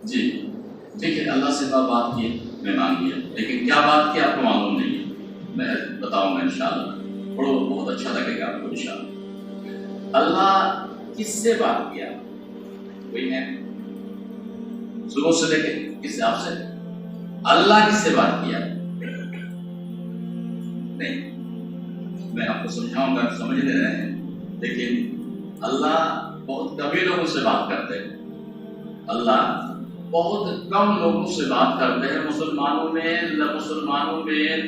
جی دیکھیے، اللہ سے بات کی میں مان لیا، لیکن کیا بات کی آپ کو معلوم نہیں ہے، میں بتاؤں گا انشاءاللہ، پڑھو بہت اچھا لگے گا آپ کو انشاءاللہ۔ اللہ کس سے بات کیا؟ کوئی ہے صبح سے لے کے کس سے؟ آپ سے؟ اللہ کس سے بات کیا؟ نہیں، میں آپ کو سمجھاؤں گا، سمجھ لے رہے ہیں، لیکن اللہ بہت کم ہی لوگوں سے بات کرتے ہیں۔ اللہ بہت کم لوگوں سے بات کرتے ہیں۔ مسلمانوں میں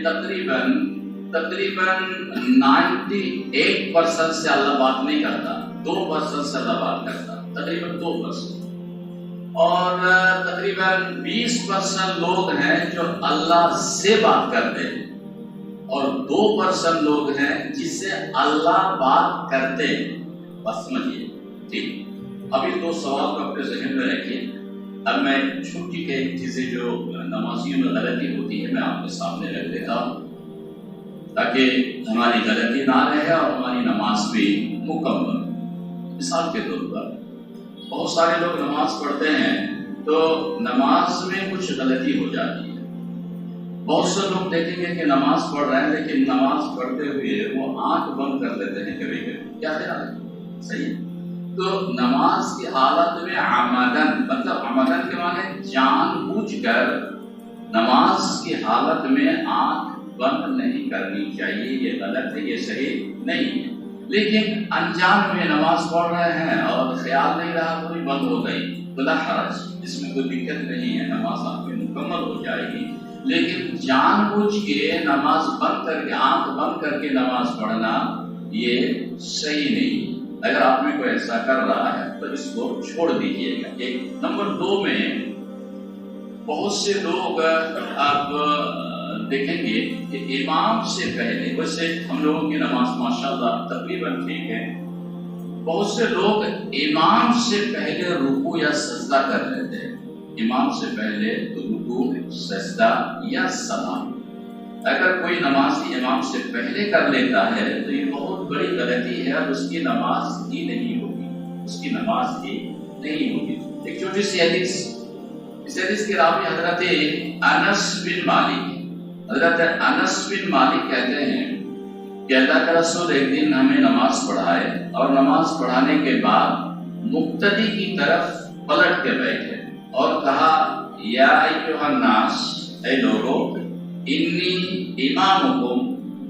تقریباً 98% سے اللہ بات نہیں کرتا، 2% سے اللہ بات کرتا، تقریباً 2%۔ اور تقریباً 20% لوگ ہیں جو اللہ سے بات کرتے ہیں، اور 2% لوگ ہیں جس سے اللہ بات کرتے ہیں۔ بس سمجھیے، ٹھیک؟ ابھی 2 سوال کو اپنے ذہن میں رکھیے۔ اب میں چھٹی کے چیزیں جو نمازیوں میں غلطی ہوتی ہے میں آپ کے سامنے رکھ دیتا ہوں، تاکہ ہماری غلطی نہ رہے اور ہماری نماز بھی مکمل۔ مثال کے طور پر بہت سارے لوگ نماز پڑھتے ہیں تو نماز میں کچھ غلطی ہو جاتی ہے۔ بہت سے لوگ دیکھیں گے کہ نماز پڑھ رہے ہیں، لیکن نماز پڑھتے ہوئے وہ آنکھ بند کر لیتے ہیں کبھی کبھی۔ کیا خیال ہے؟ صحیح؟ تو نماز کی حالت میں عمدن، مطلب عمدن کے معنی جان بوجھ کر نماز کی حالت میں آنکھ بند نہیں کرنی چاہیے۔ یہ غلط ہے، یہ صحیح نہیں ہے۔ لیکن انجان میں نماز پڑھ رہے ہیں اور خیال نہیں رہا تو بند ہو گئی، بلا حرج، اس میں کوئی دقت نہیں ہے، نماز آپ کی مکمل ہو جائے گی۔ لیکن جان بوجھ کے نماز بند کر کے، آنکھ بند کر کے نماز پڑھنا یہ صحیح نہیں۔ اگر آپ میں کوئی ایسا کر رہا ہے تو اس کو چھوڑ دیجیے گا۔ ایک نمبر 2 میں بہت سے لوگ آپ دیکھیں گے کہ امام سے پہلے، ویسے ہم لوگوں کی نماز ماشاءاللہ تقریباً ٹھیک ہے، بہت سے لوگ امام سے پہلے رکوع یا سجدہ کر لیتے ہیں۔ امام سے پہلے رکوع، سجدہ یا سلام۔ اگر کوئی نمازی امام سے پہلے کر لیتا ہے تو یہ بہت بڑی غلطی ہے، اور اس کی نماز ہی نہیں ہوگی، اس کی نماز ہی نہیں ہوگی۔ ایک چھوٹی سی حدیث، اس حدیث کے راوی حضرت انس بن مالک، حضرت انس بن مالک کہتے ہیں کہ اللہ کا رسول ایک دن ہمیں نماز پڑھائے، اور نماز پڑھانے کے بعد مقتدی کی طرف پلٹ کے بیٹھے اور کہا، یا ایھا الناس، اے لوگو، انی امامکم،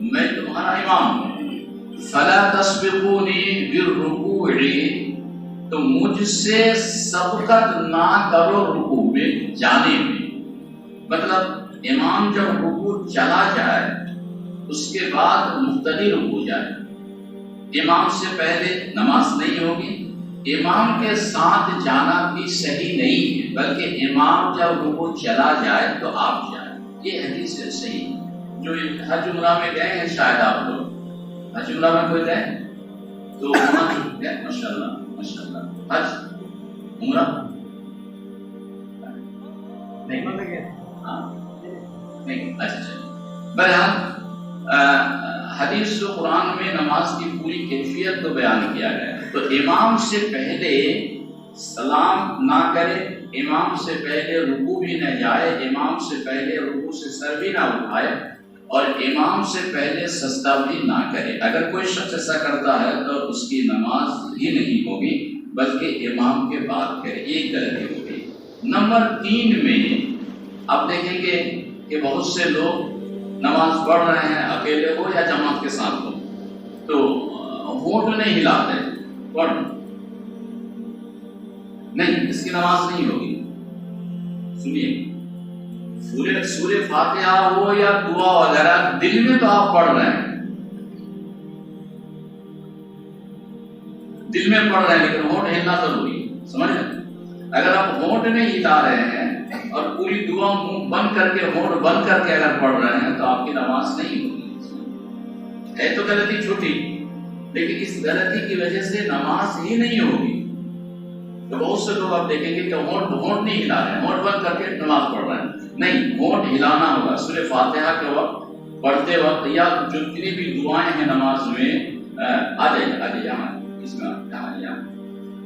میں تمہارا امام ہوں، فلا تسبقونی بالرکوع، تو مجھ سے سبقت نہ کرو رکوع میں جانے میں۔ مطلب امام جب رکوع چلا جائے اس کے بعد مقتدی رکوع جائے، امام سے پہلے نماز نہیں ہوگی۔ امام کے ساتھ جانا بھی صحیح نہیں ہے، بلکہ امام جب رکوع چلا جائے تو آپ جائیں۔ یہ حدیث ہے صحیح۔ جو حج عمرہ میں گئے ہیں شاید آپ لوگ، حج عمرہ میں کوئی گئے تو وہاں گئے؟ ماشاءاللہ ماشاءاللہ، حج عمرہ نہیں؟ ہاں نہیں، اچھا۔ بہرحال حدیث و قرآن میں نماز کی پوری کیفیت کو بیان کیا گیا ہے۔ تو امام سے پہلے سلام نہ کرے، امام سے پہلے رکوع بھی نہ جائے، امام سے پہلے رکوع سے سر بھی نہ اٹھائے، اور امام سے پہلے سجدہ بھی نہ کرے۔ اگر کوئی شخص ایسا کرتا ہے تو اس کی نماز ہی نہیں ہوگی، بلکہ امام کے بعد کرے، یہ غلطی ہوگی۔ نمبر 3 میں آپ دیکھیں گے کہ بہت سے لوگ نماز پڑھ رہے ہیں، اکیلے ہو یا جماعت کے ساتھ ہو، تو ہونٹ نہیں ہلاتے، پڑھ نہیں، اس کی نماز نہیں ہوگی۔ سنیے، سورہ فاتحہ ہو یا دعا وغیرہ، دل میں تو آپ پڑھ رہے ہیں، دل میں پڑھ رہے ہیں، لیکن ہونٹ ہلنا ضروری ہے، سمجھ رہے ہیں؟ اگر آپ ہونٹ نہیں ہلا رہے ہیں اور پوری دعا منہ بند کر کے، ہونٹ بند کر کے اگر پڑھ رہے ہیں تو آپ کی نماز نہیں ہوگی۔ ہے تو غلطی چھوٹی، لیکن اس غلطی کی وجہ سے نماز ہی نہیں ہوگی۔ تو بہت سے لوگ آپ دیکھیں گے کہ ہونٹ نہیں ہلا رہے ہیں، ہونٹ بند کر کے نماز پڑھ رہے ہیں، نہیں، ہونٹ ہلانا ہوگا۔ سورہ فاتحہ کے وقت، پڑھتے وقت، یا جتنی بھی دعائیں ہیں نماز میں، آ جائے یہاں، اس میں یہاں،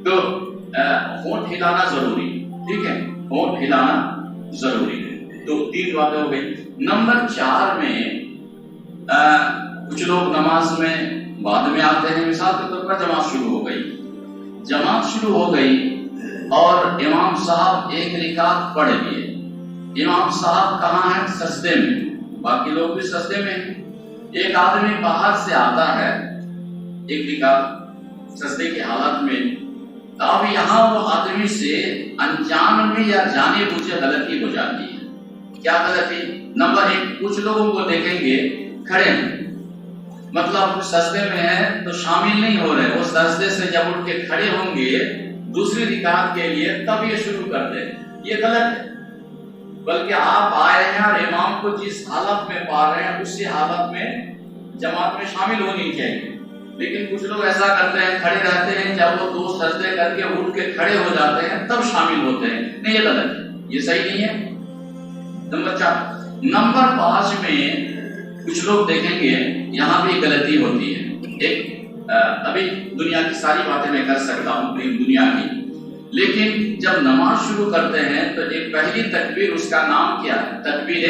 تو ہونٹ ہلانا ضروری، ٹھیک ہے۔ ہونٹ ہلانا ضروری ہے۔ تو 3 باتیں ہو گئی۔ نمبر 4 میں کچھ لوگ نماز میں بعد میں آتے ہیں، مثال کے طور پر جماعت شروع ہو گئی اور امام صاحب 1 رکعت پڑھ لیے، امام صاحب کہاں ہیں؟ سجدے میں، باقی لوگ بھی سجدے میں ہیں۔ ایک آدمی باہر سے آتا ہے 1 رکعت سجدے کی حالت میں، اب یہاں وہ آدمی سے انجان میں یا جانے بوجھے غلطی ہو جاتی ہے۔ کیا غلطی؟ نمبر 1، کچھ لوگوں کو دیکھیں گے کھڑے ہیں، مطلب سجدے میں ہے تو شامل نہیں ہو رہے، وہ سجدے سے جب اٹھ کے کھڑے ہوں گے دوسری رکعت کے لیے تب یہ شروع کر دیں، یہ غلط ہے۔ بلکہ آپ آئے ہیں اور امام کو جس حالت میں پا رہے ہیں اسی حالت میں جماعت میں شامل ہونی چاہیے، لیکن کچھ لوگ ایسا کرتے ہیں، کھڑے رہتے ہیں، جب وہ 2 سجدے کر کے اٹھ کے کھڑے ہو جاتے ہیں تب شامل ہوتے ہیں، نہیں یہ غلط ہے، یہ صحیح نہیں ہے۔ نمبر 4۔ نمبر 5 میں کچھ لوگ دیکھیں گے یہاں بھی غلطی ہوتی ہے۔ ابھی دنیا کی ساری باتیں میں کر سکتا ہوں دنیا کی، لیکن جب نماز شروع کرتے ہیں تو ایک پہلی تکبیر، اس کا نام کیا ہے؟ تکبیر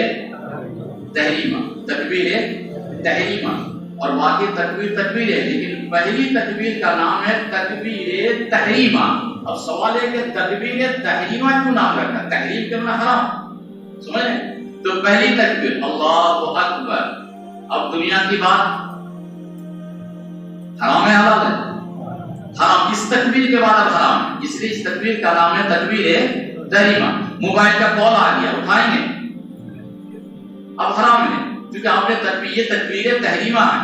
تحریمہ، اور باقی تکبیر ہے، لیکن پہلی تکبیر کا نام ہے تکبیر تحریمہ۔ اب سوال ہے کہ تکبیر تحریمہ کیوں نام رکھا؟ تحریم کے معنی حرام، سمجھ لیں؟ تو پہلی تکبیر اللہ اکبر۔ اب دنیا کی بات، حرام ہے حلال ہے؟ حرام، اس تکبیر کے بعد اب حرام ہے، اس لیے اس تکبیر کا نام ہے تکبیر تحریمہ۔ موبائل کا کال آ گیا، اٹھائیں گے، اب حرام ہے کیونکہ آپ نے یہ تکبیر تحریمہ ہے،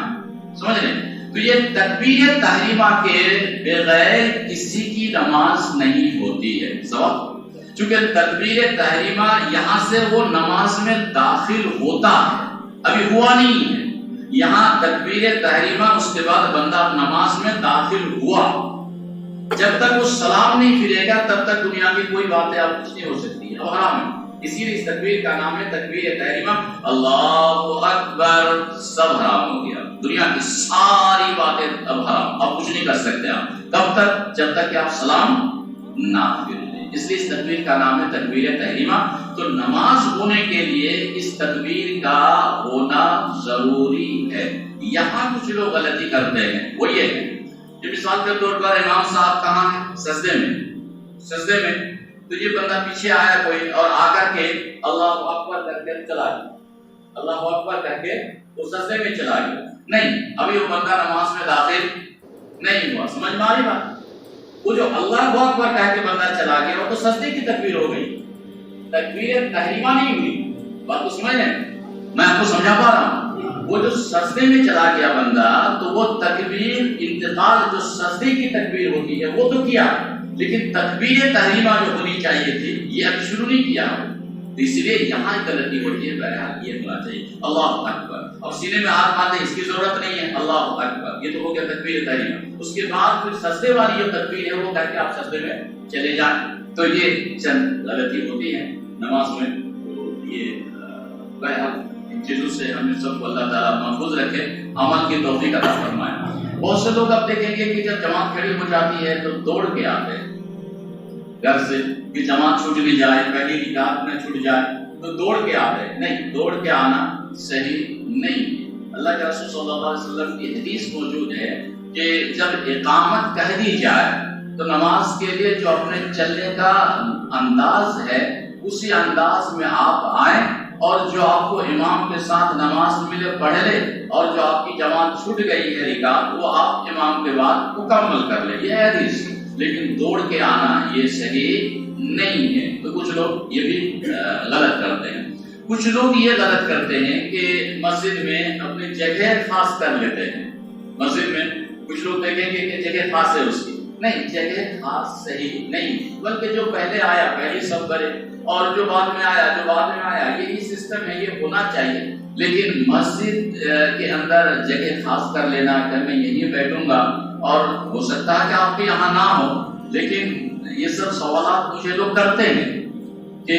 سمجھ لیں؟ تو یہ تکبیر تحریمہ کے بغیر کسی کی نماز نہیں ہوتی ہے۔ سوال، چونکہ تکبیر تحریمہ یہاں سے وہ نماز میں داخل ہوتا ہے، ابھی ہوا نہیں ہے، یہاں تکبیر تحریمہ اس کے بعد بندہ نماز میں داخل ہوا، جب تک وہ سلام نہیں پھرے گا تب تک دنیا کی کوئی باتیں آپ کچھ نہیں ہو سکتی ہے، اور حرام ہے۔ اسی لیے اس تکبیر کا نام ہے تکبیر تحریمہ۔ اللہ اکبر، سب حرام ہو گیا، دنیا کی ساری باتیں اب حرام، اب کچھ نہیں کر سکتے آپ، کب تک؟ جب تک کہ آپ سلام نہ پھر لیں۔ اس لیے اس تکبیر کا نام ہے تکبیر تحریمہ۔ تو نماز ہونے کے لیے اس تکبیر کا ہونا ضروری ہے۔ یہاں کچھ لوگ غلطی کرتے ہیں، وہ یہ ہے کہ مثال کے طور پر امام صاحب کہاں ہیں؟ سجدے میں، تو یہ بندہ پیچھے آیا کوئی اور آ کر کے اللہ اکبر کر کے چلا گیا، اللہ اکبر کر کے وہ سجدے میں چلا گیا، نہیں، ابھی وہ بندہ نماز میں داخل نہیں ہوا، سمجھ میں آ رہی بات؟ وہ جو اللہ اکبر کہہ کے بندہ چلا گیا وہ تو سجدے کی تکبیر ہو گئی، تکبیر تحریمہ نہیں ہوئی، بات کو سمجھ لیں، میں آپ کو سمجھا پا رہا ہوں۔ وہ جو سجدے میں چلا گیا بندہ تو وہ تکبیر انتقال جو سجدے کی تکبیر ہوتی ہے وہ تو کیا، لیکن تکبیر تحریمہ جو ہونی چاہیے تھی یہ ابھی شروع نہیں کیا، تو اس لیے یہاں غلطی ہوتی ہے۔ بہرحال یہ ہونا چاہیے اللہ اکبر، اور سینے میں ہاتھ باندھے اس کی ضرورت نہیں ہے، اللہ اکبر، یہ تو ہو گیا تکبیر تحریمہ۔ اس کے بعد پھر سجدے والی جو تکبیر ہے وہ کہہ کے آپ سجدے میں چلے جائیں، تو یہ چند غلطی ہوتی ہے نماز میں۔ تو یہ بہرحال ان چیزوں سے ہمیں سب کو اللہ تعالیٰ محفوظ رکھے، عمل کی توفیق عطا فرمائے۔ بہت سے لوگ اب دیکھیں گے کہ جب جماعت کھڑی ہو جاتی ہے تو دوڑ کے آتے ہیں گھر سے کہ جماعت چھوٹ بھی جائے، پہلی رکعت میں چھوٹ جائے تو دوڑ کے آتے ہیں، نہیں، دوڑ کے آنا صحیح نہیں۔ اللہ کے رسول صلی اللہ علیہ وسلم کی حدیث موجود ہے کہ جب اقامت کہہ دی جائے تو نماز کے لیے جو اپنے چلنے کا انداز ہے اسی انداز میں آپ آئیں، اور جو آپ کو امام کے ساتھ نماز ملے پڑھ لے، اور جو آپ کی جماعت چھوٹ گئی ہے رکعت وہ آپ امام کے بعد مکمل کر لیں، یہ حدیث۔ لیکن دوڑ کے آنا یہ صحیح نہیں ہے، تو کچھ لوگ یہ بھی غلط کرتے ہیں۔ کچھ لوگ یہ غلط کرتے ہیں کہ مسجد میں اپنی جگہ خاص کر لیتے ہیں، مسجد میں کچھ لوگ دیکھیں گے کہ جگہ خاص ہے اس کی، نہیں، جگہ خاص صحیح نہیں، بلکہ جو پہلے آیا پہلے سب کرے، اور جو بعد میں آیا جو بعد میں آیا، یہی سسٹم ہے، یہ ہونا چاہیے۔ لیکن مسجد کے اندر جگہ خاص کر لینا کہ میں یہیں بیٹھوں گا، اور ہو سکتا ہے کہ آپ کے یہاں نہ ہو، لیکن یہ سب سوالات مجھے لوگ کرتے ہیں کہ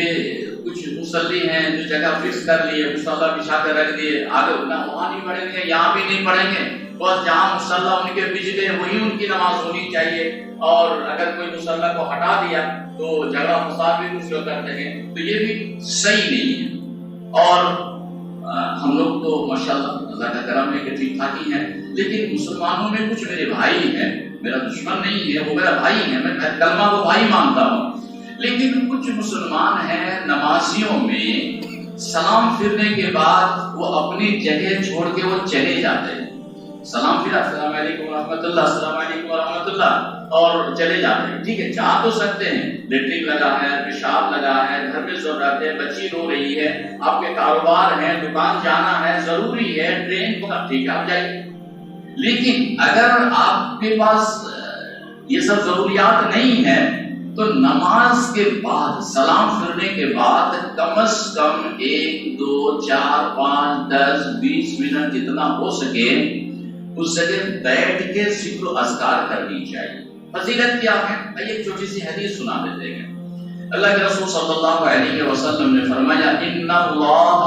کچھ مصلی ہیں جو جگہ فکس کر لیے، مصلی بچھا کر رکھ دیے، آگے وہاں نہیں پڑھیں گے، یہاں بھی نہیں پڑھیں گے، بس جہاں مصلی ان کے بج گئے وہی ان کی نماز ہونی چاہیے، اور اگر کوئی مصلی کو ہٹا دیا تو جھگڑا فساد بھی کچھ لوگ کرتے ہیں، تو یہ بھی صحیح نہیں ہے۔ اور ہم لوگ تو ماشاءاللہ اللہ کا کرم ہے کہ ٹھیک ٹھاک ہی ہیں، لیکن مسلمانوں میں کچھ میرے بھائی ہیں، میرا دشمن نہیں ہے، وہ میرا بھائی ہے، میں کلمہ کو بھائی مانتا ہوں، لیکن کچھ مسلمان ہیں نمازیوں میں سلام پھرنے کے بعد وہ اپنی جگہ چھوڑ کے وہ چلے جاتے ہیں، سلام پھرا السلام علیکم ورحمۃ اللہ، السلام علیکم ورحمۃ اللہ، اور چلے جاتے ہیں۔ ٹھیک ہے، جا تو سکتے ہیں، لیٹرین لگا ہے، پیشاب لگا ہے، گھر میں ضرورت ہے، بچی رو رہی ہے، آپ کے کاروبار ہے، دکان جانا ہے، ضروری ہے، ٹرین کو، ٹھیک ہے آپ جائیے۔ لیکن اگر آپ کے پاس یہ سب ضروریات نہیں ہے تو نماز کے بعد سلام پھرنے کے بعد کم از کم 1 2 4 5 10 20 منٹ جتنا ہو سکے اس جگہ بیٹھ کے ذکر و اذکار کرنی چاہیے۔ فضیلت کیا ہے؟ ایک چھوٹی سی حدیث سنا دیتے ہیں۔ اللہ کے رسول صلی اللہ علیہ وسلم نے فرمایا ان اللہ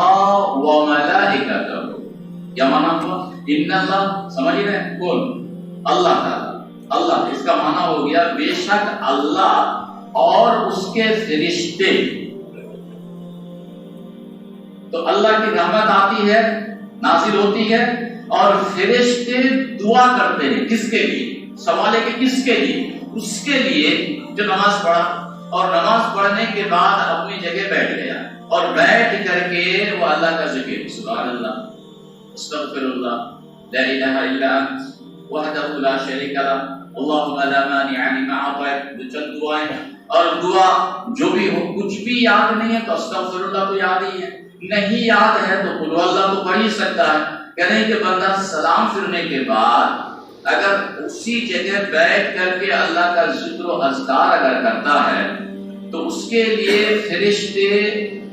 و ملائکتہ، کیا مانا ہوا؟ ان اللہ، سمجھ رہے ہیں؟ کون؟ اللہ تعالی۔ اللہ، اس کا معنی ہو گیا بے شک اللہ اور اس کے فرشتے۔ تو اللہ کی رحمت آتی ہے، نازل ہوتی ہے، اور فرشتے دعا کرتے ہیں کس کے لیے؟ سوال ہے کہ کس کے لیے؟ اس کے لیے جو نماز پڑھا اور نماز پڑھنے کے بعد اپنی جگہ بیٹھ گیا اور بیٹھ کر کے وہ اللہ کا ذکر، سبحان اللہ، استغفر اللہ، لا الہ الا انت وحدہ لا شریک لہ، اللہم لا مانع لما اعطیت، جو چند دعائیں، اور دعا جو بھی ہو، کچھ بھی یاد نہیں ہے تو استغفر اللہ تو یاد ہی ہے، نہیں یاد ہے تو قل اللہ تو پڑھ ہی سکتا ہے۔ کہتے ہیں کہ بندہ سلام پھرنے کے بعد اگر اسی جگہ بیٹھ کر کے اللہ کا ذکر و اذکار اگر کرتا ہے تو اس کے لیے فرشتے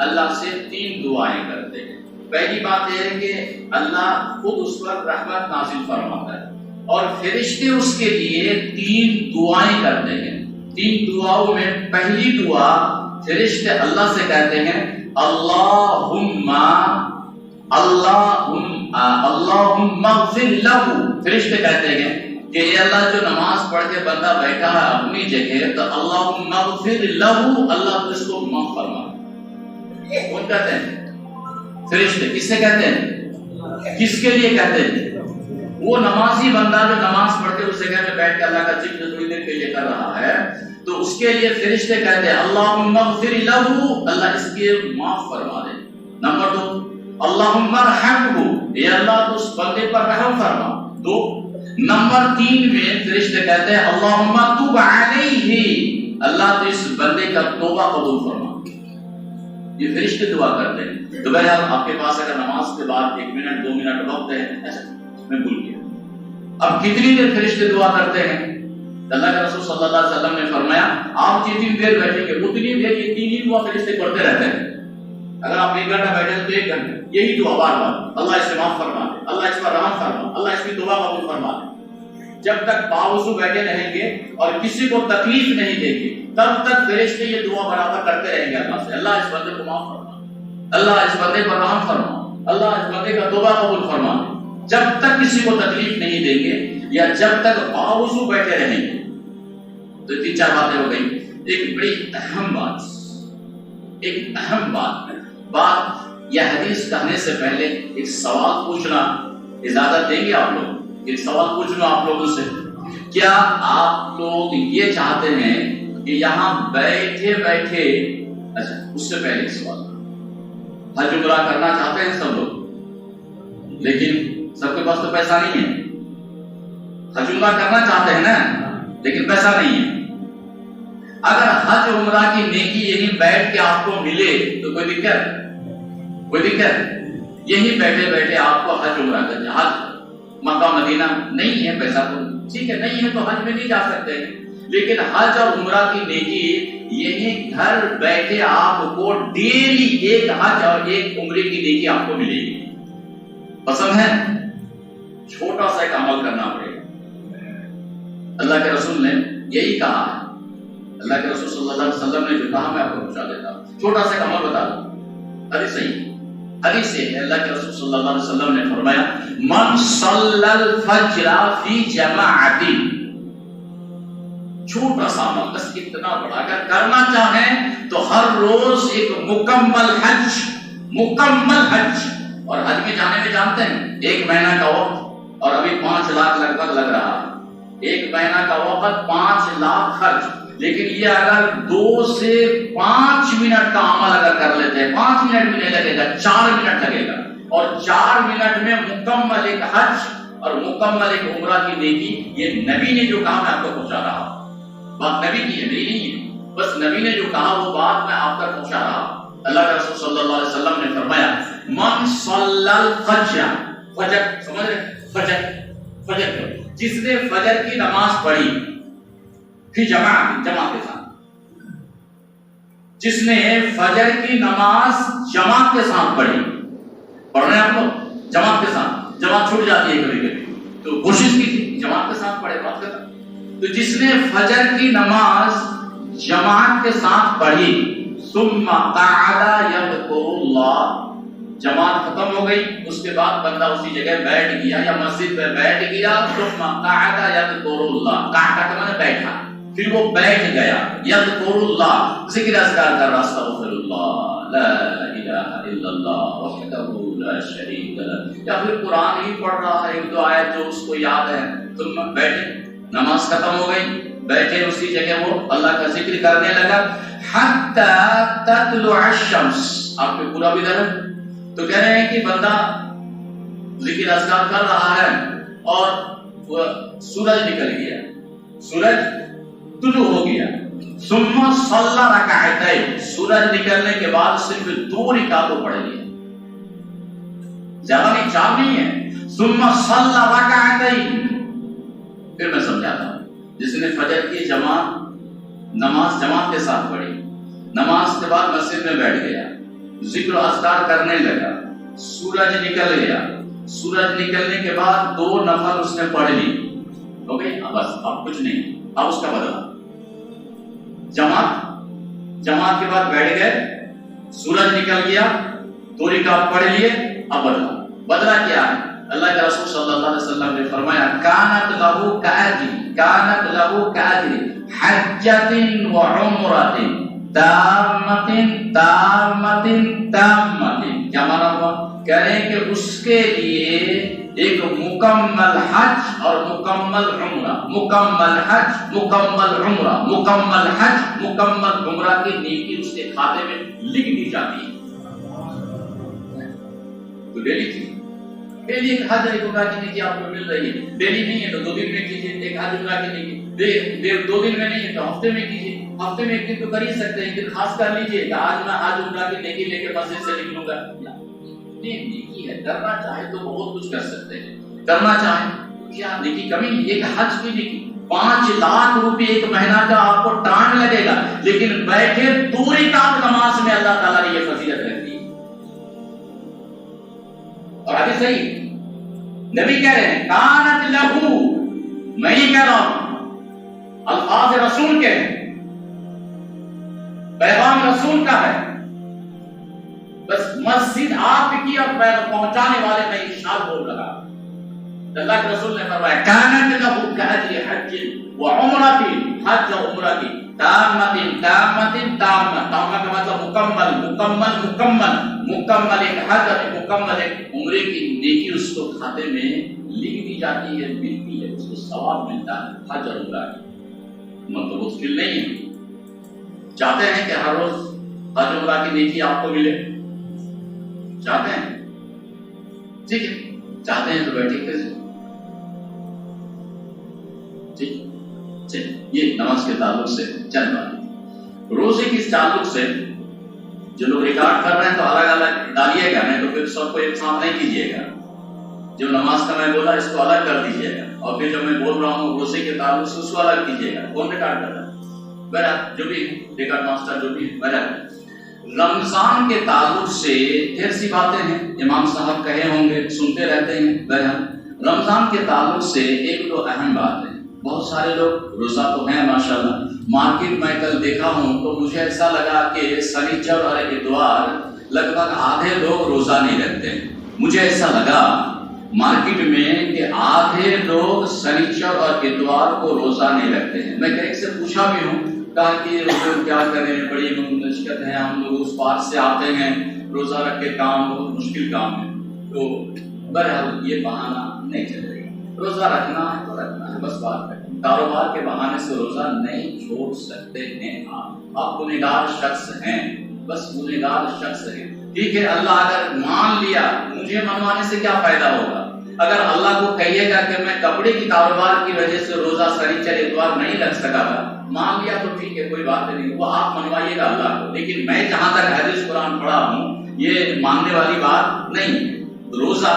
اللہ سے 3 دعائیں کرتے ہیں۔ پہلی بات یہ ہے کہ اللہ خود اس پر رحمت نازل فرماتا ہے، اور فرشتے اس کے لیے 3 دعائیں کرتے ہیں۔ 3 دعاؤں میں پہلی دعا فرشتے اللہ سے کہتے ہیں اللہم اغفر لہ، فرشتے کہتے ہیں کہ اے اللہ جو نماز پڑھ کے بندہ بیٹھا ہے اپنی جگہ تو اللہم اغفر لہ، اللہ تو اس کو معاف فرما۔ کون کہتے ہیں؟ فرشتے۔ کس سے کہتے ہیں؟ کس کے لیے کہتے ہیں؟ وہ نمازی بندہ جو نماز پڑھ کے اس جگہ میں بیٹھ کے اللہ کا ذکر تھوڑی دیر کے لیے کر رہا ہے تو اس کے لیے فرشتے کہتے ہیں اللہم اغفر لہ، اللہ اس کے معاف فرما دے۔ نمبر 2 اللہم ارحمہ، اے اللہ تو اس بندے پر رحم فرما۔ 2 نمبر 3 میں فرشتے کہتے ہیں اللہم تب علیہ، اللہ تو اس بندے کا توبہ قبول فرما۔ یہ فرشتے دعا کرتے ہیں۔ تو بہرحال آپ کے پاس اگر نماز کے بعد 1 منٹ 2 منٹ وقت ہے، ایسا میں بھول گیا، اب کتنی دیر فرشتے دعا کرتے ہیں؟ اللہ کے رسول صلی اللہ علیہ وسلم نے فرمایا آپ جتنی دیر بیٹھیں گے اتنی دیر یہ 3 ہی دعا فرشتے پڑھتے رہتے ہیں۔ اگر آپ 1 گھنٹہ بیٹھے تو 1 گھنٹہ یہی دعا بار بار، اللہ اس سے معاف فرما دے، اللہ اس پر رحم فرما، اللہ اس کی توبہ قبول فرما دے۔ جب تک باوضو بیٹھے رہیں گے اور کسی کو تکلیف نہیں دیں گے تب تک فرشتے یہ دعا برابر کرتے رہیں گے اللہ سے، اللہ اس بندے کو معاف فرما، اللہ اس بندے پر رحم فرما، اللہ اس بندے کا توبہ قبول فرما دے۔ جب تک کسی کو تکلیف نہیں دیں گے یا جب تک باوضو بیٹھے رہیں گے۔ تو 3-4 باتیں ہو گئی۔ ایک بڑی اہم بات یہ حدیث کہنے سے پہلے ایک سوال پوچھنا اجازت دیں گے آپ لوگ؟ ایک سوال پوچھ لوں آپ لوگوں سے، کیا آپ لوگ یہ چاہتے ہیں کہ یہاں بیٹھے بیٹھے، اچھا اس سے پہلے ایک سوال، حج عمرہ کرنا چاہتے ہیں سب لوگ، لیکن سب کے پاس تو پیسہ نہیں ہے۔ حج عمرہ کرنا چاہتے ہیں نا، لیکن پیسہ نہیں ہے۔ اگر حج عمرہ کی نیکی یہیں بیٹھ کے آپ کو ملے تو کوئی دقت یہیں بیٹھے بیٹھے آپ کو حج عمرہ کرنا، حج مکہ مدینہ نہیں ہے، پیسہ تو ٹھیک ہے نہیں ہے تو حج میں نہیں جا سکتے، لیکن حج اور عمرہ کی نیکی یہیں گھر بیٹھے آپ کو ڈیلی 1 حج اور 1 عمرے کی نیکی آپ کو ملے گی۔ پسند ہے؟ چھوٹا سا ایک عمل کرنا پڑے گا۔ اللہ کے رسول نے یہی کہا ہے، اللہ کے رسول صلی اللہ علیہ وسلم نے جو کہا میں آپ کو پہنچا دیتا ہوں، چھوٹا سا ایک عمل بتا دوں، ارے صحیح حدیث ہے اللہ کے رسول صلی اللہ علیہ وسلم نے فرمایا من صلی الفجر فی جماعت، چھوٹا سا عمل بس اتنا بڑا، اگر کرنا چاہیں تو ہر روز ایک مکمل حج، اور حج میں جانے میں جانتے ہیں 1 مہینہ کا وقت، اور ابھی 5 لاکھ لگ بھگ لگ رہا ہے، 1 مہینہ کا وقت 5 لاکھ خرچ، لیکن یہ اگر 2 سے 5 منٹ کا عمل اگر کر لیتے ہیں، 5 منٹ بھی نہیں لگے گا، 4 منٹ لگے گا، اور 4 منٹ میں مکمل ایک حج اور مکمل ایک عمرہ کی نیکی، یہ نبی نے جو کہا میں آپ کو پہنچا رہا ہوں، بات نبی کی ہے، میری نہیں ہے، بس نبی نے جو کہا وہ بات میں آپ تک پہنچا رہا ہوں۔ اللہ کے رسول صلی اللہ علیہ وسلم نے فرمایا من صلی الفجر، فجر سمجھ رہے، فجر جس نے فجر کی نماز پڑھی پھر جماعت کے ساتھ، جس نے فجر کی نماز جماعت کے ساتھ پڑھی، پڑھ رہے ہیں آپ لوگ جماعت کے ساتھ، جماعت چھوٹ جاتی ہے کبھی کبھی تو کوشش کیجیے جماعت کے ساتھ پڑھے، بات کرتا، تو جس نے فجر کی نماز جماعت کے ساتھ پڑھی، ثم قعد یذکر اللہ، جماعت ختم ہو گئی، اس کے بعد بندہ اسی جگہ بیٹھ گیا یا مسجد میں بیٹھ گیا، ثم قعد یذکر اللہ، قعد کا معنی بیٹھا، پھر وہ بیٹھ گیا، یذکر اللہ، ذکر اذکار کر رہا، استغفر اللہ، لا الہ الا اللہ وحدہ لا شریک لہ، یا پھر قرآن ہی پڑھ رہا ہے 1-2 آیت جو اس کو یاد ہے، ثم بیٹھے، نماز ختم ہو گئی، بیٹھے اسی جگہ وہ اللہ کا ذکر کرنے لگا، حتی تطلع الشمس، آپ کے پورا بھی در ہے تو کہہ رہے ہیں کہ بندہ ذکر اذکار کر رہا ہے اور وہ سورج نکل گیا، سورج طلوع ہو گیا، ثم صلی رکعتین، سورج نکلنے کے بعد صرف 2 رکعتیں پڑھ لی، زیادہ نہیں، 4 نہیں ہے، ثم صلی رکعتین، پھر میں سمجھاتا ہوں، جس نے فجر کی نماز جماعت کے ساتھ پڑھی، نماز کے بعد مسجد میں بیٹھ گیا، ذکر و اذکار کرنے لگا، سورج نکل گیا، سورج نکلنے کے بعد 2 نفل اس نے پڑھ لی، ہو گئی، بس اب کچھ نہیں، اب اس کا بدلا، جماعت کے بعد بیٹھ گئے، سورج نکل گیا، 2 رکعت پڑھ لیے، اب بدلا کیا ہے؟ اللہ کے رسول صلی اللہ علیہ وسلم نے فرمایا کانت لہو کاجر حجۃ و عمرۃ تامۃ تامۃ تامۃ، کیا مانا ہوا؟ کہہ رہے ہیں کہ اس کے لیے ایک مکمل حج اور مکمل عمرہ، مکمل حج مکمل عمرہ، مکمل حج مکمل عمرہ کی نیکی اس کے کھاتے میں لکھ دی جاتی ہے۔ تو ڈیلی تھی، ڈیلی ایک حج ایک عمرہ کی نیکی آپ کو مل رہی ہے، ڈیلی نہیں ہے تو 2 دن میں کیجیے ایک حج عمرہ کی نیکی، 2 دن میں نہیں ہے تو ہفتے میں کیجیے، ہفتے میں 1 دن تو کر ہی سکتے ہیں، 1 دن خاص کر لیجیے کہ آج میں حج عمرہ کی نیکی لے کے مسجد سے نکلوں گا، یہ نیکی ہے، کرنا چاہے تو بہت کچھ کر سکتے ہیں، کرنا چاہے کیا نیکی کمی نہیں، ایک حج کی نیکی 5 لاکھ روپے 1 مہینہ کا آپ کو ٹائم لگے گا، لیکن بیٹھے 2 رکعت نماز میں اللہ تعالیٰ نے یہ فضیلت رکھ دی، اور آگے صحیح نبی کہہ رہے ہیں کانت لہو، میں نہیں کہہ رہا ہوں، الفاظ رسول کے ہیں، پیغام رسول کا ہے، بس مسجد آپ کی اور پہنچانے والے میں ارشاد بول رہا، اللہ کے رسول نے فرمایا کانت لہو کاجر حج و عمرۃ، حج و عمرہ کی تامۃ تامۃ تامۃ، تامہ کا مطلب مکمل مکمل مکمل، مکمل ایک حج اور مکمل ایک عمرے کی نیکی اس کو کھاتے میں لکھ دی جاتی ہے، ملتی ہے، اس کو ثواب ملتا ہے حج اور عمرہ کی، مطلب مشکل نہیں ہے۔ چاہتے ہیں کہ ہر روز حج عمرہ کی نیکی آپ کو ملے، چاہتے ہیں، ٹھیک ہے، چاہتے ہیں تو بیٹھے کیسے، ٹھیک، یہ نماز کے تعلق سے چند بات، روزے کے تعلق سے جو لوگ ریکارڈ کر رہے ہیں تو الگ الگ ڈالیے گا، نہیں تو پھر سب کو ایک ساتھ نہیں کیجیے گا، جو نماز کا میں بولا اس کو الگ کر دیجیے گا، اور پھر جو میں بول رہا ہوں روزے کے تعلق سے اس کو الگ کیجیے گا، کون ریکارڈ کر رہا ہے، بہرحال جو بھی ریکارڈ ماسٹر جو بھی، بہرحال رمضان کے تعلق سے ڈھیر سی باتیں ہیں، امام صاحب کہے ہوں گے، سنتے رہتے ہیں، بہرحال رمضان کے تعلق سے 1-2 اہم بات ہے، بہت سارے لوگ روزہ تو ہیں ماشاءاللہ، مارکیٹ میں کل دیکھا ہوں تو مجھے ایسا لگا کہ سنیچر اور اتوار لگ بھگ آدھے لوگ روزہ نہیں رکھتے ہیں. مجھے ایسا لگا مارکیٹ میں کہ آدھے لوگ سنیچر اور اتوار کو روزہ نہیں رکھتے ہیں. میں ایک سے پوچھا بھی ہوں، کہا کہ روزہ کیا کریں، بڑی مشکل ہے، ہم لوگ اس پار سے آتے ہیں، روزہ رکھ کے کام بہت مشکل کام ہے. تو بہرحال یہ بہانہ نہیں چلے گا. روزہ رکھنا ہے تو رکھنا ہے، بس بات ہے. کاروبار کے بہانے سے روزہ نہیں چھوڑ سکتے ہیں. آپ گنہگار شخص ہیں، بس گنہگار شخص ہیں. ٹھیک ہے، اللہ اگر مان لیا، مجھے منوانے سے کیا فائدہ ہوگا؟ اگر اللہ کو کہیے گا کہ میں کپڑے کی کاروبار کی وجہ سے روزہ سنیچر اتوار نہیں رکھ سکا تھا، مان لیا تو ٹھیک ہے، کوئی بات نہیں، وہ آپ منوائیے گا اللہ کو. لیکن میں جہاں تک حدیث قرآن پڑھا ہوں یہ ماننے والی بات نہیں ہے. روزہ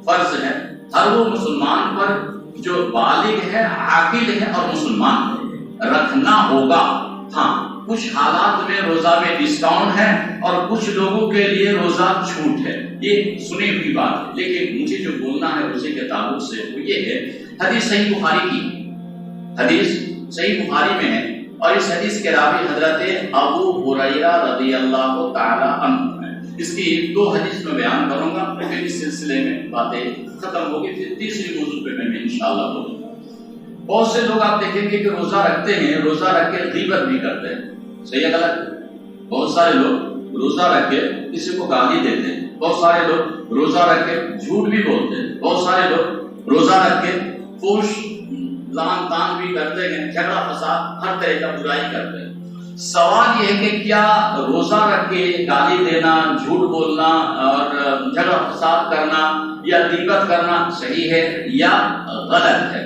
فرض ہے ہر وہ مسلمان پر جو بالغ ہے، عاقل ہے اور مسلمان ہے، رکھنا ہوگا. ہاں، کچھ حالات میں روزہ میں ڈسکاؤنٹ ہے اور کچھ لوگوں کے لیے روزہ چھوٹ ہے، یہ سنی ہوئی بات ہے. لیکن مجھے جو بولنا ہے روزے کے تعلق سے وہ یہ ہے، حدیث صحیح بخاری کی، حدیث صحیح بخاری میں ہے، اور اس حدیث کے راوی حضرت ابو ہریرہ رضی اللہ تعالی عنہ. اس کی 2 حدیث میں بیان کروں گا، پھر اس سلسلے میں باتیں ختم ہوگی، پھر تیسری موضوع پہ میں انشاءاللہ بولوں گا. بہت سے لوگ آپ دیکھیں گے کہ روزہ رکھتے ہیں، روزہ رکھ کے غیبت بھی کرتے ہیں. صحیح ہے غلط؟ بہت سارے لوگ روزہ رکھ کے کسی کو گالی دیتے ہیں، بہت سارے لوگ روزہ رکھ کے جھوٹ بھی بولتے ہیں، بہت سارے لوگ روزہ رکھ کے فحش لعن طعن بھی کرتے ہیں، جھگڑا فساد ہر طرح کا برائی کرتے ہیں. سوال یہ ہے کہ کیا روزہ رکھ کے گالی دینا، جھوٹ بولنا اور جھگڑا فساد کرنا یا غیبت کرنا صحیح ہے یا غلط ہے؟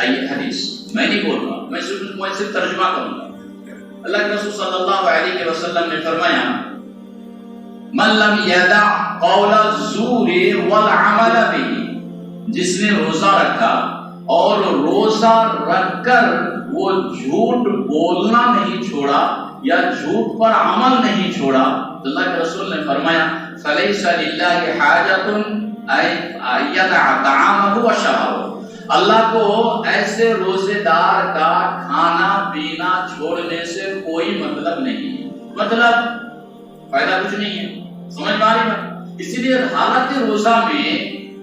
آئیے حدیث میں نہیں بول رہا، میں صرف ترجمہ کروں گا. اللہ کے رسول صلی اللہ علیہ وسلم نے فرمایا، من لم یدع قول الزور والعمل به، جس نے روزہ رکھا اور روزہ رکھ کر وہ جھوٹ بولنا نہیں چھوڑا یا جھوٹ پر عمل نہیں چھوڑا، تو اللہ کے رسول نے فرمایا فلیس للہ حاجۃ ان یدع طعامہ وشرابہ، اللہ کو ایسے روزے دار کا کھانا پینا چھوڑنے سے کوئی مطلب نہیں ہے. مطلب فائدہ کچھ نہیں ہے، سمجھ میں آ رہی بات؟ اسی لیے حالت روزہ میں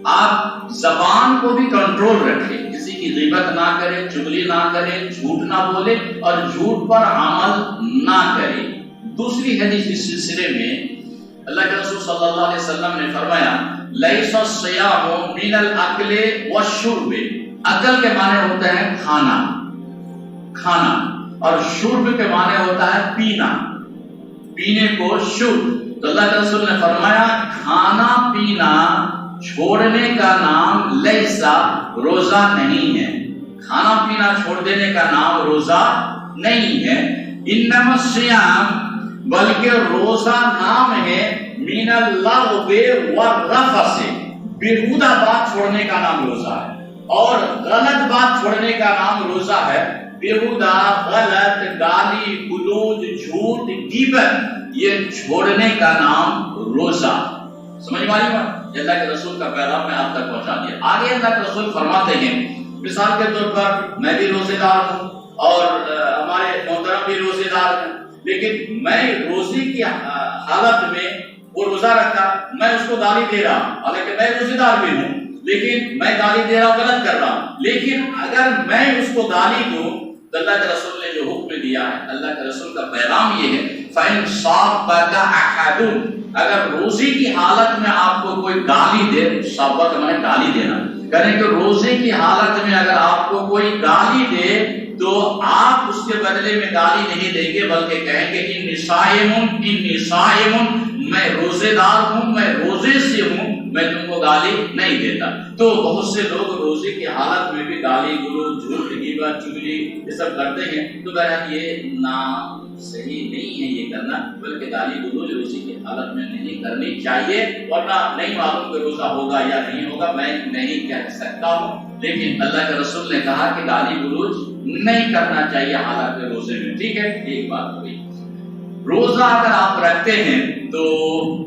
آپ زبان کو بھی کنٹرول رکھیں، کسی کی غیبت نہ کرے، چغلی نہ کرے، جھوٹ نہ بولے اور جھوٹ پر عمل نہ کرے. دوسری حدیث اس سلسلے میں اللہ کے رسول صلی اللہ علیہ وسلم نے فرمایا لیس الصیام من الاکل والشرب، اکل کے معنی ہوتا ہے کھانا، کھانا، اور شرب کے معنی ہوتا ہے پینا، پینے کو شرب. تو اللہ کے رسول نے فرمایا کھانا پینا چھوڑنے کا نام لیسا، روزہ نہیں ہے. کھانا پینا چھوڑ دینے کا نام روزہ نہیں ہے. انما الصیام، بلکہ روزہ نام ہے من اللغو والرفث، بیہودہ بات چھوڑنے کا نام روزہ ہے، اور غلط بات چھوڑنے کا نام روزہ ہے. بیہودہ، غلط، گالی گلوچ، جھوٹ، غیبت، یہ چھوڑنے کا نام روزہ. سمجھ میں آئی بات؟ اللہ کے رسول کا پیغام میں آپ تک پہنچا دیا. آگے اللہ کے رسول فرماتے ہیں، مثال کے طور پر میں بھی روزے دار ہوں اور ہمارے محترم بھی روزے دار ہیں، لیکن میں روزے کی حالت میں وہ روزہ رکھا، میں اس کو گالی دے رہا ہوں، حالانکہ میں روزے دار بھی ہوں، لیکن میں گالی دے رہا ہوں، غلط کر رہا ہوں. لیکن اگر میں اس کو گالی دوں تو اللہ کے رسول نے جو حکم دیا ہے، اللہ کے رسول کا پیغام یہ ہے فَإِنْ صَابَكَ أَحَدٌ، اگر روزے کی حالت میں آپ کو کوئی گالی دے، صحابہ کا معنی گالی دینا، کہنے کہ روزے کی حالت میں اگر آپ کو کوئی گالی دے تو آپ اس کے بدلے میں گالی نہیں دیں گے، بلکہ کہیں گے انی صائم، میں روزے دار ہوں، میں روزے سے ہوں، میں تم کو گالی نہیں دیتا. تو بہت سے لوگ روزے کی حالت میں بھی گالی گلوچ، جھوٹ، غیبت، چغلی یہ سب کرتے ہیں. تو بہرحال یہ نام صحیح نہیں ہے یہ کرنا، بلکہ گالی گلوچ روزے کی حالت میں نہیں کرنی چاہیے، ورنہ نہیں معلوم کہ روزہ ہوگا یا نہیں ہوگا، میں نہیں کہہ سکتا ہوں. لیکن اللہ کے رسول نے کہا کہ گالی گلوچ نہیں کرنا چاہیے حالت روزے میں. ٹھیک ہے، ایک بات ہوئی. روزہ اگر آپ رکھتے ہیں تو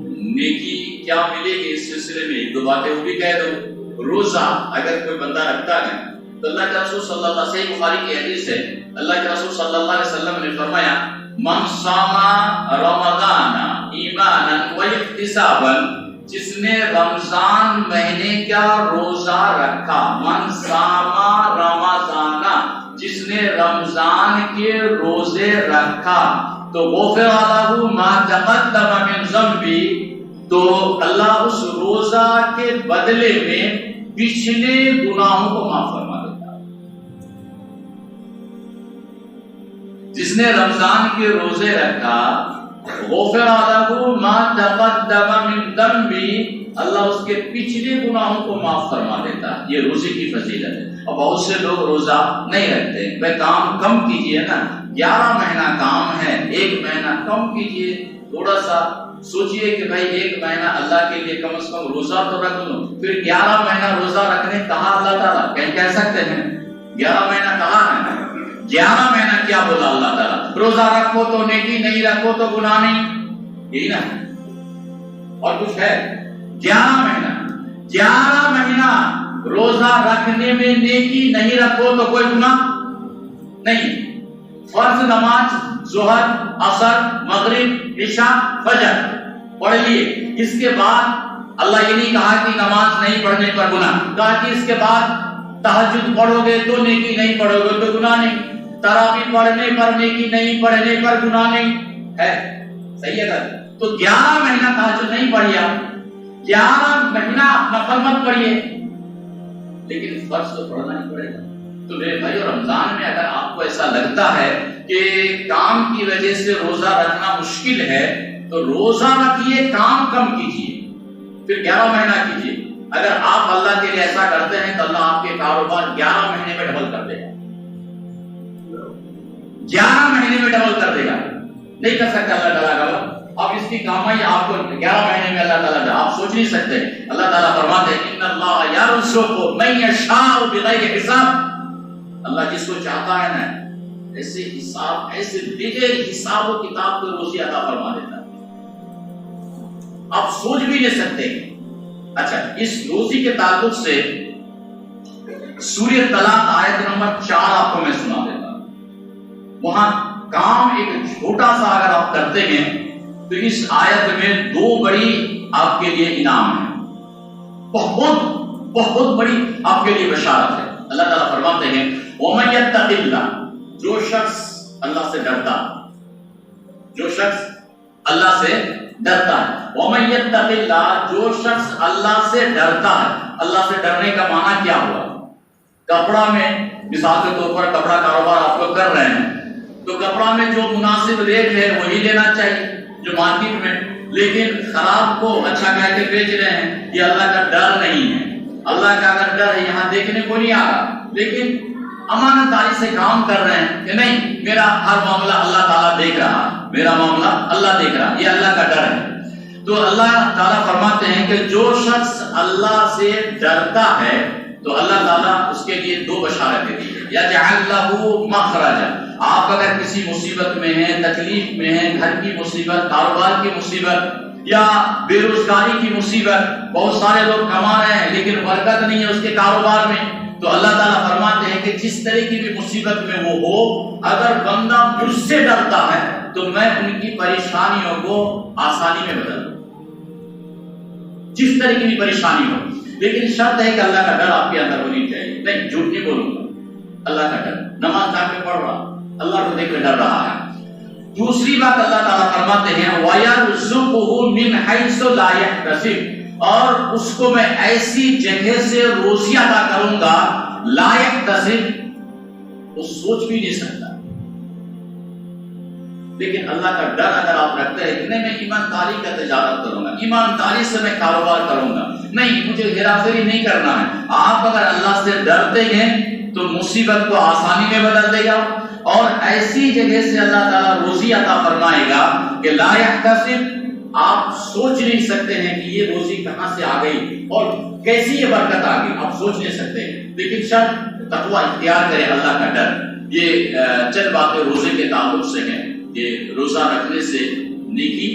نیکی کیا ملے گی، اس سلسلے میں 2 باتیں وہ بھی کہہ دو. روزہ اگر کوئی بندہ رکھتا ہے تو اللہ کے رسول صلی اللہ علیہ وسلم، بخاری کی حدیث ہے، اللہ کے رسول صلی اللہ علیہ وسلم نے فرمایا من صام رمضان ایمانا احتساباً، جس نے رمضان مہینے کا روزہ رکھا، من ساما رمضانہ، جس نے رمضان کے روزے رکھا، تو غفر لہ ما تقدم من ذنبہ، تو اللہ اس روزہ کے بدلے میں پچھلے گناہوں کو معاف فرما دیتا ہے۔ جس نے رمضان کے روزے رکھا، غفر لہ ما تقدم من ذنبہ، اللہ اس کے پچھلے گناہوں کو معاف فرما دیتا ہے۔ یہ روزے کی فضیلت ہے۔ اور بہت سے لوگ روزہ نہیں رکھتے، بھائی کام کم کیجئے نا، 11 مہینہ کام ہے، 1 مہینہ کم کیجئے، تھوڑا سا سوچئے کہ بھائی 1 مہینہ اللہ کے لیے کم از کم روزہ تو رکھ لوں۔ پھر 11 مہینہ روزہ رکھنے کہا اللہ تعالیٰ، کہہ سکتے ہیں 11 مہینہ کہا ہے، 11 مہینہ کیا بولا اللہ تعالیٰ؟ روزہ رکھو تو نیکی، نہیں رکھو تو گناہ نہیں، یہی نا، اور کچھ ہے؟ 11 مہینہ روزہ رکھنے میں نیکی، نہیں رکھو تو کوئی گناہ نہیں۔ فرض نماز ظہر، عصر، مغرب، عشاء، فجر پڑھ لیے، اس کے بعد اللہ یہ نہیں کہا کہ نماز نہیں پڑھنے پر گناہ، کہا کہ اس کے بعد تہجد پڑھو گے تو نیکی، نہیں پڑھو گے تو گناہ نہیں، تراویح پڑھنے پر نیکی، نہیں پڑھنے پر گناہ نہیں ہے، صحیح ہے؟ تو 11 مہینہ تہجد نہیں پڑھیا، 11 مہینہ نفل مت پڑھیے، لیکن فرض تو پڑھنا ہی پڑے گا۔ تو میرے بھائی، رمضان میں اگر آپ کو ایسا لگتا ہے کہ کام کی وجہ سے روزہ رکھنا مشکل ہے، تو روزہ رکھیے، کام کم کیجیے، پھر 11 مہینہ کیجیے۔ اگر آپ اللہ کے لیے ایسا کرتے ہیں تو اللہ آپ کے کاروبار 11 مہینے میں ڈبل کر دے گا، 11 مہینے میں ڈبل کر دے گا۔ نہیں کر سکتا اللہ تعالیٰ کا، اب اس کی کمائی آپ کو 11 مہینے میں اللہ تعالیٰ کا، آپ سوچ نہیں سکتے۔ اللہ تعالیٰ فرماتے ہیں ان اللہ یرزق من یشاء بغیر حساب، اللہ جس کو چاہتا ہے نا ایسے حساب، ایسے بغیر حساب و کتاب کو روزی عطا فرما دیتا ہے، آپ سوچ بھی نہیں سکتے۔ اچھا، اس روزی کے تعلق سے سورہ طلاق آیت نمبر 4 آپ کو میں سنا دیتا ہوں۔ وہاں کام ایک چھوٹا سا اگر آپ کرتے ہیں تو اس آیت میں 2 بڑی آپ کے لیے انعام ہے، بہت بڑی آپ کے لیے بشارت ہے۔ اللہ تعالیٰ فرماتے ہیں وَمَن يَتَّقِ اللَّهَ، جو شخص اللہ سے ڈرتا ہے، جو شخص اللہ سے ڈرتا ہے، وَمَن يَتَّقِ اللَّهَ، جو شخص اللہ سے ڈرتا ہے۔ اللہ سے ڈرنے کا معنی کیا ہوا؟ کپڑا میں مثال کے طور پر کپڑا کاروبار آپ لوگ کر رہے ہیں تو کپڑا میں جو مناسب ریٹ ہے وہی لینا چاہیے جو مارکیٹ میں، لیکن خراب کو اچھا کہہ کے بیچ رہے ہیں، یہ اللہ کا ڈر نہیں ہے۔ اللہ کا اگر ڈر ہے یہاں دیکھنے کو نہیں آ رہا، لیکن امانت داری سے کام کر رہے ہیں کہ نہیں میرا ہر معاملہ اللہ تعالیٰ دیکھ رہا ہے، میرا معاملہ اللہ دیکھ رہا، یہ اللہ کا ڈر ہے۔ تو اللہ تعالیٰ فرماتے ہیں کہ جو شخص اللہ سے ڈرتا ہے تو اللہ تعالیٰ اس کے لیے 2 بشارتیں دی ہے، یجعل لہ مخرجا، آپ اگر کسی مصیبت میں ہیں، تکلیف میں ہیں، گھر کی مصیبت، کاروبار کی مصیبت یا بے روزگاری کی مصیبت، بہت سارے لوگ کما رہے ہیں لیکن برکت نہیں ہے اس کے کاروبار میں، تو اللہ تعالیٰ فرماتے ہیں کہ جس طرح کی بھی مصیبت میں وہ ہو، اگر بندہ مجھ سے ڈرتا ہے تو میں ان کی پریشانیوں کو آسانی میں بدل دوں، جس طرح کی بھی پریشانی ہو، لیکن شرط ہے کہ اللہ کا ڈر آپ کے اندر ہونی چاہیے۔ نہیں، جھوٹ نہیں بولوں گا، اللہ کا ڈر، نماز جا کے پڑھ رہا، اللہ کو دیکھ کے ڈر رہا ہے۔ دوسری بات اللہ تعالیٰ فرماتے ہیں وَيَرْزُقُهُ مِنْ حَيْثُ لَا يَحْتَسِبُ، اور اس کو میں ایسی جگہ سے روزی عطا کروں گا لا يحتسب، وہ سوچ بھی نہیں سکتا۔ لیکن اللہ کا ڈر اگر آپ رکھتے ہیں کہ نہیں میں ایمانداری کا تجارت کروں گا، ایمانداری سے میں کاروبار کروں گا، نہیں مجھے ہیرا پھیری نہیں کرنا ہے، آپ اگر اللہ سے ڈرتے ہیں تو مصیبت کو آسانی میں بدل دے گا، اور ایسی جگہ سے اللہ تعالیٰ روزی عطا فرمائے گا کہ لا يحتسب، آپ سوچ نہیں سکتے ہیں کہ یہ روزی کہاں سے آ گئی اور کیسی یہ برکت آ گئی، آپ سوچ نہیں سکتے۔ لیکن شرط تقوی اختیار کرے، اللہ کا ڈر۔ یہ چند باتیں روزے کے تعلق سے ہیں کہ روزہ رکھنے سے نیکی،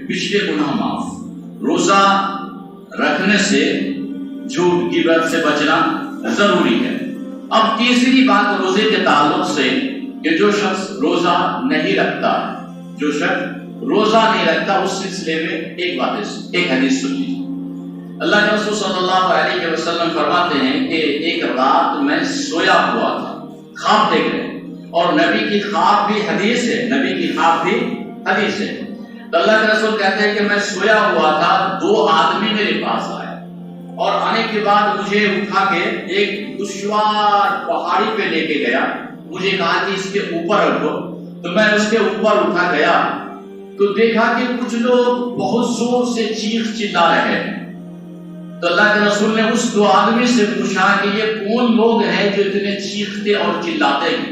پچھلے گناہ معاف، روزہ رکھنے سے جھوٹ غیبت سے بچنا ضروری ہے۔ اب تیسری بات روزے کے تعلق سے کہ جو شخص روزہ نہیں رکھتا، جو شخص روزہ نہیں رکھتا، اس سلسلے میں ایک حدیث سن لیجیے۔ اللہ کے رسول صلی اللہ علیہ وسلم فرماتے ہیں کہ ایک رات میں سویا ہوا تھا، خواب دیکھ رہے، اور نبی کی خواب بھی حدیث ہے، نبی کی خواب بھی حدیث ہے۔ تو اللہ کے رسول کہتے ہیں کہ میں سویا ہوا تھا، 2 آدمی میرے پاس آئے، اور آنے کے بعد مجھے اٹھا کے ایک دشوار پہاڑی پہ لے کے گیا، مجھے کہا کہ اس کے اوپر رکھو، تو میں اس کے اوپر اٹھا گیا تو دیکھا کہ کچھ لوگ بہت زور سے چیخ چلا رہے ہیں۔ تو اللہ کے رسول نے اس 2 آدمی سے پوچھا کہ یہ کون لوگ ہیں جو اتنے چیختے اور چلاتے ہیں؟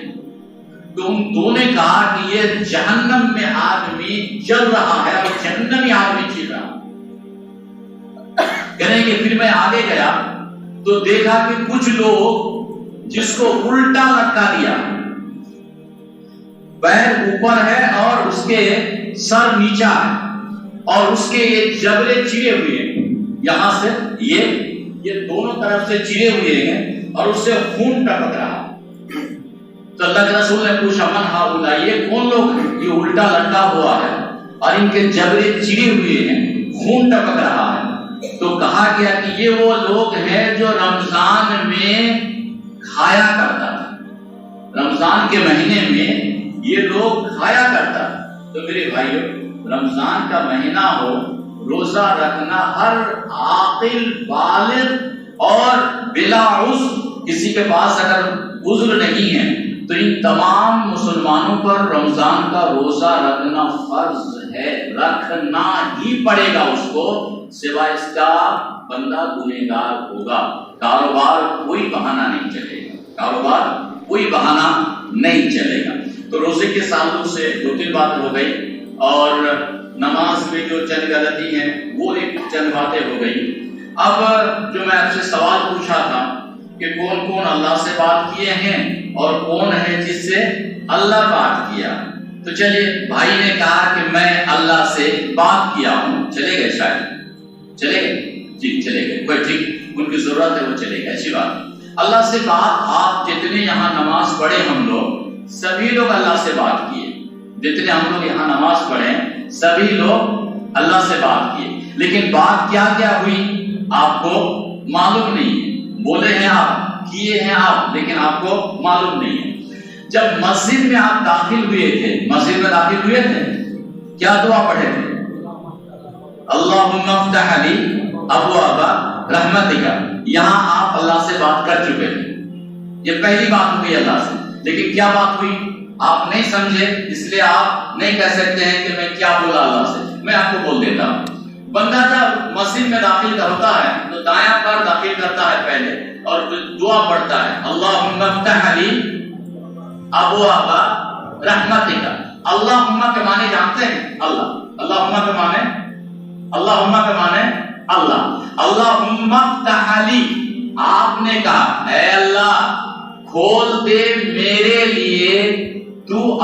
تو ان دونوں نے کہا کہ یہ جہنم میں آدمی جل رہا ہے اور جہنمی آدمی چیخ رہا ہے۔ کہنے کہ پھر میں آگے گیا تو دیکھا کہ کچھ لوگ جس کو الٹا لٹکا دیا، پیر اوپر ہے اور اس کے سر نیچا ہے، اور اس کے یہ جبڑے چیرے ہوئے ہیں، یہاں سے یہ دونوں طرف سے چیرے ہوئے ہیں اور اس سے خون ٹپک رہا۔ تو اللہ کے رسول نے پوچھا من ہؤلاء، یہ کون لوگ ہیں؟ یہ الٹا لٹکا ہوا ہے اور ان کے جبڑے چیرے ہوئے ہیں، خون ٹپک رہا ہے۔ تو کہا گیا کہ یہ وہ لوگ ہیں جو رمضان میں کھایا کرتا تھا، رمضان کے مہینے میں یہ لوگ کھایا کرتا۔ تو میرے بھائیو، رمضان کا مہینہ ہو، روزہ رکھنا ہر عاقل بالغ اور بلا عذر، کسی کے پاس اگر عذر نہیں ہے تو ان تمام مسلمانوں پر رمضان کا روزہ رکھنا فرض ہے، رکھنا ہی پڑے گا اس کو، سوائے اس کا بندہ گنہگار ہوگا۔ کاروبار کوئی بہانہ نہیں چلے گا، کاروبار کوئی بہانہ نہیں چلے گا۔ تو روزے کے تعلق سے 2-3 بات ہو گئی، اور نماز میں جو چند غلطی ہیں وہ ایک چند باتیں ہو گئی۔ اب جو میں آپ سے سوال پوچھا تھا کہ کون کون اللہ سے بات کیے ہیں اور کون ہے جس سے اللہ بات کیا، تو چلیے، بھائی نے کہا کہ میں اللہ سے بات کیا ہوں، چلے گئے؟ شاید چلے گئے، جی چلے گئے، کوئی ٹھیک، ان کی ضرورت ہے وہ چلے گئے، اچھی بات۔ اللہ سے بات، آپ جتنے یہاں نماز پڑھے ہم لوگ سبھی لوگ اللہ سے بات کیے، جتنے ہم لوگ یہاں نماز پڑھے سبھی لوگ اللہ سے بات کیے، لیکن بات کیا کیا ہوئی آپ کو معلوم نہیں ہے، بولے ہیں آپ، کیے ہیں آپ، لیکن آپ کو معلوم نہیں ہے۔ جب مسجد میں آپ داخل ہوئے تھے، مسجد میں داخل ہوئے تھے، کیا دعا پڑھے تھے؟ اللہم افتح لی ابواب رحمتک، یہاں آپ اللہ سے بات کر چکے تھے، یہ پہلی بات ہوئی اللہ سے، لیکن کیا بات ہوئی آپ نہیں سمجھے، اس لیے آپ نہیں کہہ سکتے ہیں کہ میں کیا بولا اللہ سے۔ میں آپ کو بول دیتا ہوں، بندہ جب مسجد میں داخل ہوتا ہے تو دایاں پر داخل کرتا ہے پہلے، اور پھر دعا پڑھتا ہے اللہم افتح لی ابواب رحمتک۔ اللہم کے معنی جانتے ہیں؟ اللہ، اللہم کے معنی، اللہم کے معنی اللہ، اللہم افتح لی، آپ نے کہا اے اللہ کھول دے میرے لیے تو